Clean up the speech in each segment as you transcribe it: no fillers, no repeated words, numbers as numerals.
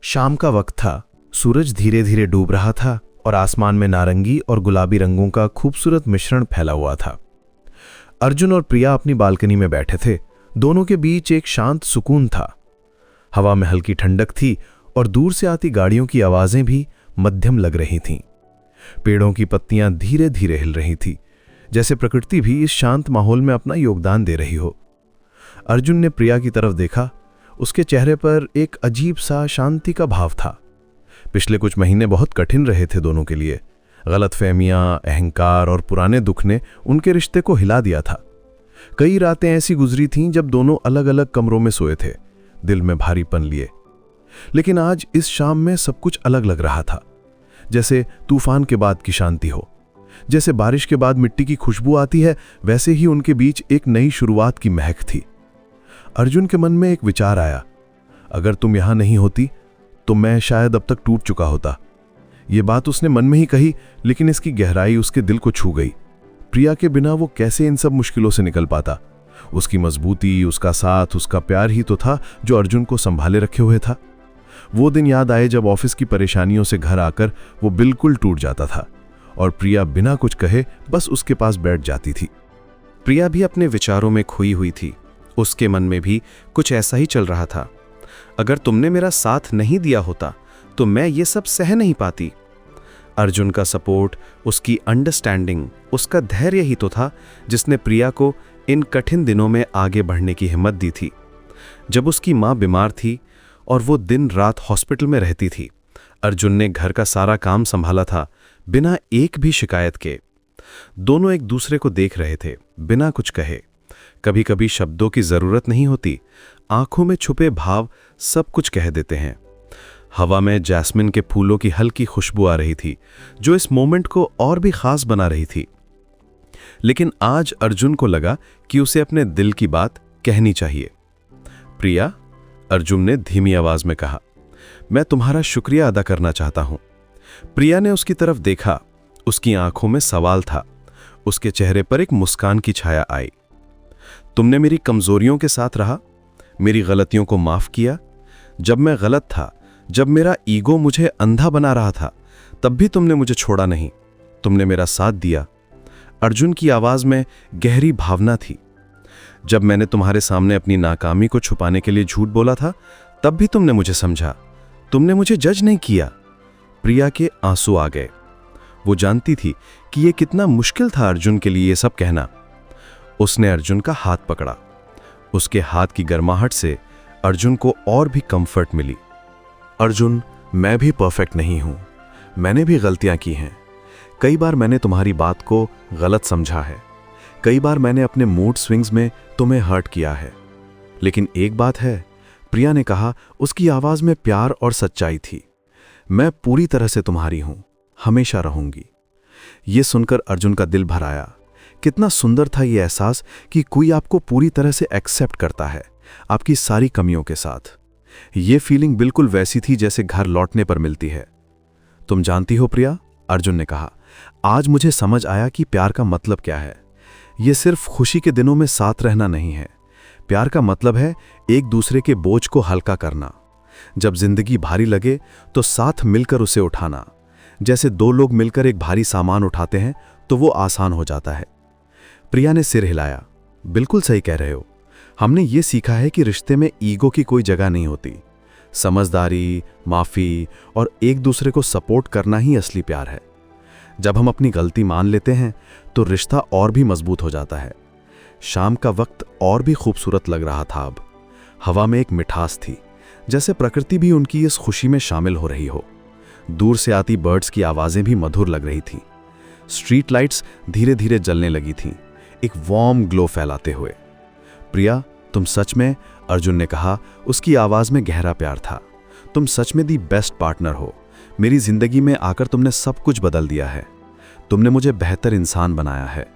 शाम का वक्त था। सूरज धीरे धीरे डूब रहा था और आसमान में नारंगी और गुलाबी रंगों का खूबसूरत मिश्रण फैला हुआ था। अर्जुन और प्रिया अपनी बालकनी में बैठे थे। दोनों के बीच एक शांत सुकून था। हवा में हल्की ठंडक थी और दूर से आती गाड़ियों की आवाजें भी मध्यम लग रही थीं। पेड़ों की पत्तियां धीरे धीरे हिल रही थी, जैसे प्रकृति भी इस शांत माहौल में अपना योगदान दे रही हो। अर्जुन ने प्रिया की तरफ देखा। उसके चेहरे पर एक अजीब सा शांति का भाव था। पिछले कुछ महीने बहुत कठिन रहे थे दोनों के लिए। गलतफहमियां, अहंकार और पुराने दुख ने उनके रिश्ते को हिला दिया था। कई रातें ऐसी गुजरी थीं जब दोनों अलग अलग कमरों में सोए थे, दिल में भारीपन लिए। लेकिन आज इस शाम में सब कुछ अलग लग रहा था, जैसे तूफान के बाद की शांति हो। जैसे बारिश के बाद मिट्टी की खुशबू आती है, वैसे ही उनके बीच एक नई शुरुआत की महक थी। अर्जुन के मन में एक विचार आया, अगर तुम यहां नहीं होती तो मैं शायद अब तक टूट चुका होता। ये बात उसने मन में ही कही, लेकिन इसकी गहराई उसके दिल को छू गई। प्रिया के बिना वो कैसे इन सब मुश्किलों से निकल पाता। उसकी मजबूती, उसका साथ, उसका प्यार ही तो था जो अर्जुन को संभाले रखे हुए था। वो दिन याद आए जब ऑफिस की परेशानियों से घर आकर वो बिल्कुल टूट जाता था और प्रिया बिना कुछ कहे बस उसके पास बैठ जाती थी। प्रिया भी अपने विचारों में खोई हुई थी। उसके मन में भी कुछ ऐसा ही चल रहा था। अगर तुमने मेरा साथ नहीं दिया होता तो मैं ये सब सह नहीं पाती। अर्जुन का सपोर्ट, उसकी अंडरस्टैंडिंग, उसका धैर्य ही तो था जिसने प्रिया को इन कठिन दिनों में आगे बढ़ने की हिम्मत दी थी। जब उसकी माँ बीमार थी और वो दिन रात हॉस्पिटल में रहती थी, अर्जुन ने घर का सारा काम संभाला था बिना एक भी शिकायत के। दोनों एक दूसरे को देख रहे थे बिना कुछ कहे। कभी कभी शब्दों की जरूरत नहीं होती, आंखों में छुपे भाव सब कुछ कह देते हैं। हवा में जैस्मिन के फूलों की हल्की खुशबू आ रही थी जो इस मोमेंट को और भी खास बना रही थी। लेकिन आज अर्जुन को लगा कि उसे अपने दिल की बात कहनी चाहिए। प्रिया, अर्जुन ने धीमी आवाज में कहा, मैं तुम्हारा शुक्रिया अदा करना चाहता हूं। प्रिया ने उसकी तरफ देखा। उसकी आंखों में सवाल था। उसके चेहरे पर एक मुस्कान की छाया आई। तुमने मेरी कमजोरियों के साथ रहा, मेरी गलतियों को माफ किया। जब मैं गलत था, जब मेरा ईगो मुझे अंधा बना रहा था, तब भी तुमने मुझे छोड़ा नहीं। तुमने मेरा साथ दिया। अर्जुन की आवाज में गहरी भावना थी। जब मैंने तुम्हारे सामने अपनी नाकामी को छुपाने के लिए झूठ बोला था, तब भी तुमने मुझे समझा। तुमने मुझे जज नहीं किया। प्रिया के आंसू आ गए। वो जानती थी कि यह कितना मुश्किल था अर्जुन के लिए ये सब कहना। उसने अर्जुन का हाथ पकड़ा। उसके हाथ की गर्माहट से अर्जुन को और भी कंफर्ट मिली। अर्जुन, मैं भी परफेक्ट नहीं हूं। मैंने भी गलतियां की हैं। कई बार मैंने तुम्हारी बात को गलत समझा है। कई बार मैंने अपने मूड स्विंग्स में तुम्हें हर्ट किया है। लेकिन एक बात है, प्रिया ने कहा, उसकी आवाज में प्यार और सच्चाई थी। मैं पूरी तरह से तुम्हारी हूं, हमेशा रहूंगी। यह सुनकर अर्जुन का दिल भर आया। कितना सुंदर था यह एहसास कि कोई आपको पूरी तरह से एक्सेप्ट करता है, आपकी सारी कमियों के साथ। यह फीलिंग बिल्कुल वैसी थी जैसे घर लौटने पर मिलती है। तुम जानती हो प्रिया, अर्जुन ने कहा, आज मुझे समझ आया कि प्यार का मतलब क्या है। यह सिर्फ खुशी के दिनों में साथ रहना नहीं है। प्यार का मतलब है एक दूसरे के बोझ को हल्का करना। जब जिंदगी भारी लगे तो साथ मिलकर उसे उठाना। जैसे दो लोग मिलकर एक भारी सामान उठाते हैं तो वो आसान हो जाता है। प्रिया ने सिर हिलाया। बिल्कुल सही कह रहे हो। हमने ये सीखा है कि रिश्ते में ईगो की कोई जगह नहीं होती। समझदारी, माफी और एक दूसरे को सपोर्ट करना ही असली प्यार है। जब हम अपनी गलती मान लेते हैं तो रिश्ता और भी मजबूत हो जाता है। शाम का वक्त और भी खूबसूरत लग रहा था। अब हवा में एक मिठास थी, जैसे प्रकृति भी उनकी इस खुशी में शामिल हो रही हो। दूर से आती बर्ड्स की आवाजें भी मधुर लग रही थीं। स्ट्रीट लाइट्स धीरे धीरे जलने लगी थीं, एक वार्म ग्लो फैलाते हुए। प्रिया, तुम सच में, अर्जुन ने कहा, उसकी आवाज में गहरा प्यार था, तुम सच में दी बेस्ट पार्टनर हो। मेरी जिंदगी में आकर तुमने सब कुछ बदल दिया है। तुमने मुझे बेहतर इंसान बनाया है।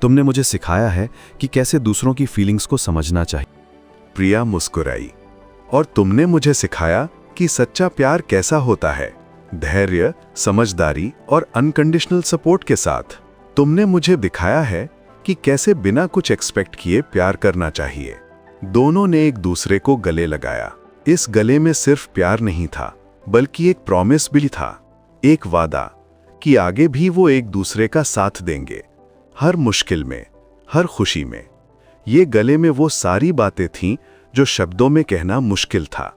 तुमने मुझे सिखाया है कि कैसे दूसरों की फीलिंग्स को समझना चाहिए। प्रिया मुस्कुराई। और तुमने मुझे सिखाया कि सच्चा प्यार कैसा होता है, धैर्य, समझदारी और अनकंडीशनल सपोर्ट के साथ। तुमने मुझे दिखाया है कि कैसे बिना कुछ एक्सपेक्ट किए प्यार करना चाहिए। दोनों ने एक दूसरे को गले लगाया। इस गले में सिर्फ प्यार नहीं था, बल्कि एक प्रॉमिस भी था, एक वादा कि आगे भी वो एक दूसरे का साथ देंगे, हर मुश्किल में, हर खुशी में। ये गले में वो सारी बातें थीं जो शब्दों में कहना मुश्किल था।